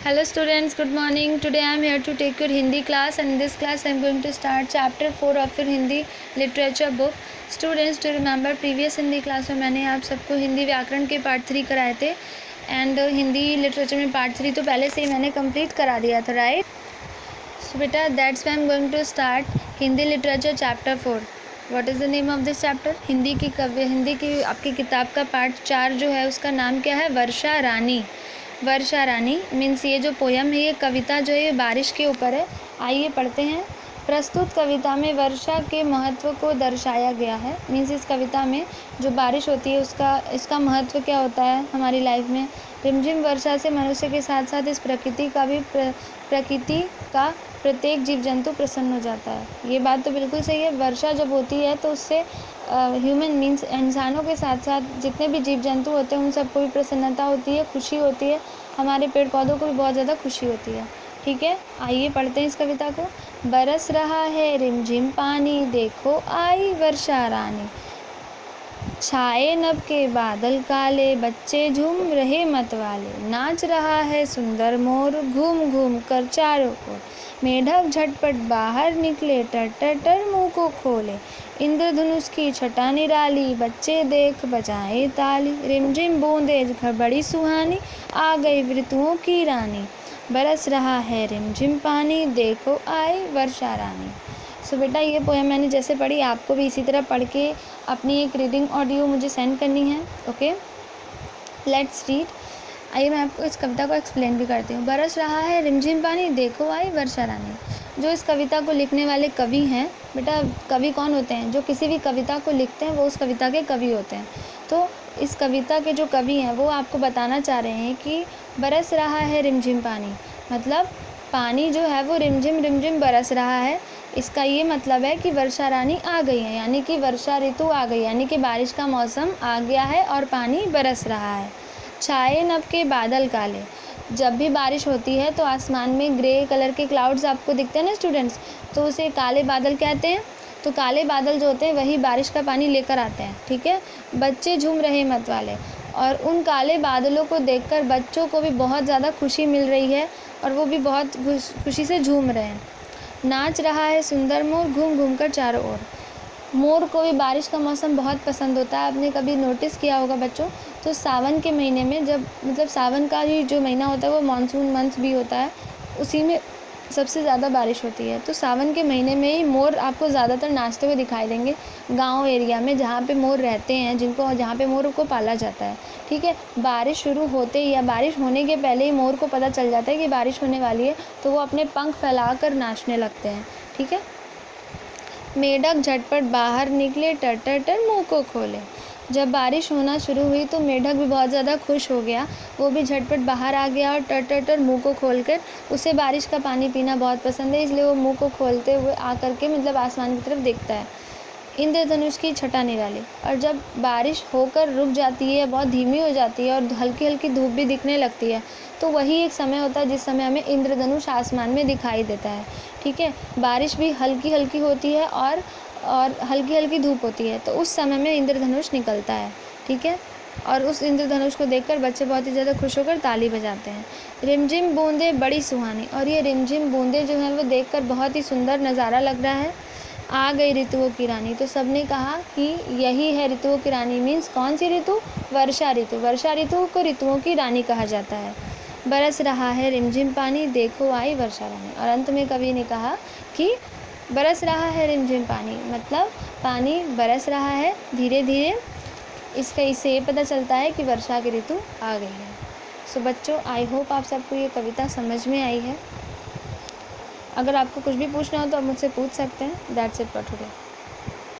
Hello students, good morning. Today I am here to take your Hindi class, and in this class I am going to start chapter 4 of your Hindi literature book. Students, to remember previous Hindi class में मैंने आप सबको हिंदी व्याकरण के part 3 कराए थे and Hindi literature में part 3 तो पहले से ही मैंने कंप्लीट करा दिया था, राइट? सो बेटा that's why I am going to start Hindi literature chapter 4. What is the name of this chapter? Hindi की आपकी किताब का पार्ट 4 जो है उसका नाम क्या है? वर्षा रानी. वर्षा रानी मीन्स ये जो पोयम है, ये कविता जो है ये बारिश के ऊपर है. आइए पढ़ते हैं. प्रस्तुत कविता में वर्षा के महत्व को दर्शाया गया है. मीन्स इस कविता में जो बारिश होती है इसका महत्व क्या होता है हमारी लाइफ में. रिमझिम वर्षा से मनुष्य के साथ साथ इस प्रकृति का प्रत्येक जीव जंतु प्रसन्न हो जाता है. ये बात तो बिल्कुल सही है. वर्षा जब होती है तो उससे ह्यूमन मीन्स इंसानों के साथ साथ जितने भी जीव जंतु होते हैं उन सबको भी प्रसन्नता होती है, खुशी होती है. हमारे पेड़ पौधों को भी बहुत ज़्यादा खुशी होती है. ठीक है, आइए पढ़ते हैं इस कविता को. बरस रहा है रिमझिम पानी, देखो आई वर्षा रानी. छाए नभ के बादल काले, बच्चे झूम रहे मतवाले. नाच रहा है सुंदर मोर, घूम घूम कर चारों ओर. मेढक झटपट बाहर निकले, टर टर टर मुँह को खोले. इंद्रधनुष की छटा निराली, बच्चे देख बजाए ताली. रिमझिम बूंदे बड़ी सुहानी, आ गई ऋतुओं की रानी. बरस रहा है रिमझिम पानी, देखो आई वर्षा रानी. सो बेटा ये पोएम मैंने जैसे पढ़ी आपको भी इसी तरह पढ़ के अपनी एक रीडिंग ऑडियो मुझे सेंड करनी है. Okay, let's read. आइए मैं आपको इस कविता को एक्सप्लेन भी करती हूँ. बरस रहा है रिमझिम पानी, देखो आई वर्षा रानी. जो इस कविता को लिखने वाले कवि हैं, बेटा कवि कौन होते हैं? जो किसी भी कविता को लिखते हैं वो उस कविता के कवि होते हैं. तो इस कविता के जो कवि हैं वो आपको बताना चाह रहे हैं कि बरस रहा है रिमझिम पानी, मतलब पानी जो है वो रिमझिम रिमझिम बरस रहा है. इसका ये मतलब है कि वर्षा रानी आ गई है, यानी कि वर्षा ऋतु आ गई, यानी कि बारिश का मौसम आ गया है और पानी बरस रहा है. छाए नभ के बादल काले. जब भी बारिश होती है तो आसमान में ग्रे कलर के क्लाउड्स आपको दिखते हैं ना स्टूडेंट्स, तो उसे काले बादल कहते हैं. तो काले बादल जो होते हैं वही बारिश का पानी लेकर आते हैं. ठीक है, बच्चे झूम रहे मत वाले. और उन काले बादलों को देखकर बच्चों को भी बहुत ज़्यादा खुशी मिल रही है और वो भी बहुत खुशी से झूम रहे हैं. नाच रहा है सुंदर मोर, घूम घूम कर चारों ओर. मोर को भी बारिश का मौसम बहुत पसंद होता है. आपने कभी नोटिस किया होगा बच्चों, तो सावन के महीने में जब मतलब सावन का ही जो महीना होता है वो मानसून मंथ भी होता है, उसी में सबसे ज़्यादा बारिश होती है. तो सावन के महीने में ही मोर आपको ज़्यादातर नाचते हुए दिखाई देंगे गांव एरिया में जहाँ पे मोर रहते हैं, जहाँ पे मोर को पाला जाता है. ठीक है, बारिश शुरू होते ही या बारिश होने के पहले ही मोर को पता चल जाता है कि बारिश होने वाली है, तो वो अपने पंख फैलाकर नाचने लगते हैं. ठीक है, मेढक झटपट बाहर निकले, टर टर टर मुँह को खोले. जब बारिश होना शुरू हुई तो मेढक भी बहुत ज़्यादा खुश हो गया. वो भी झटपट बाहर आ गया और टर टर टर मुँह को खोलकर, उसे बारिश का पानी पीना बहुत पसंद है, इसलिए वो मुँह को खोलते हुए आकर के मतलब आसमान की तरफ देखता है. इंद्रधनुष की छटा निराली. और जब बारिश होकर रुक जाती है, बहुत धीमी हो जाती है और हल्की हल्की धूप भी दिखने लगती है, तो वही एक समय होता है जिस समय हमें इंद्रधनुष आसमान में दिखाई देता है. ठीक है, बारिश भी हल्की हल्की होती है और हल्की हल्की धूप होती है, तो उस समय में इंद्रधनुष निकलता है. ठीक है, और उस इंद्रधनुष को देखकर बच्चे बहुत ही ज़्यादा खुश होकर ताली बजाते हैं. रिमझिम बूंदे बड़ी सुहानी. और ये रिमझिम बूंदे जो हैं वो देखकर बहुत ही सुंदर नज़ारा लग रहा है. आ गई ऋतुओं की रानी. तो सबने कहा कि यही है ऋतुओं की रानी. मीन्स कौन सी ऋतु? वर्षा ऋतु. वर्षा ऋतु को ऋतुओं की रानी कहा जाता है. बरस रहा है रिमझिम पानी, देखो आई वर्षा रानी. और अंत में कवि ने कहा कि बरस रहा है रिमझिम पानी, मतलब पानी बरस रहा है धीरे धीरे. इससे ये पता चलता है कि वर्षा की ऋतु आ गई है. सो बच्चों, आई होप आप सबको ये कविता समझ में आई है. अगर आपको कुछ भी पूछना हो तो आप मुझसे पूछ सकते हैं. That's it for today.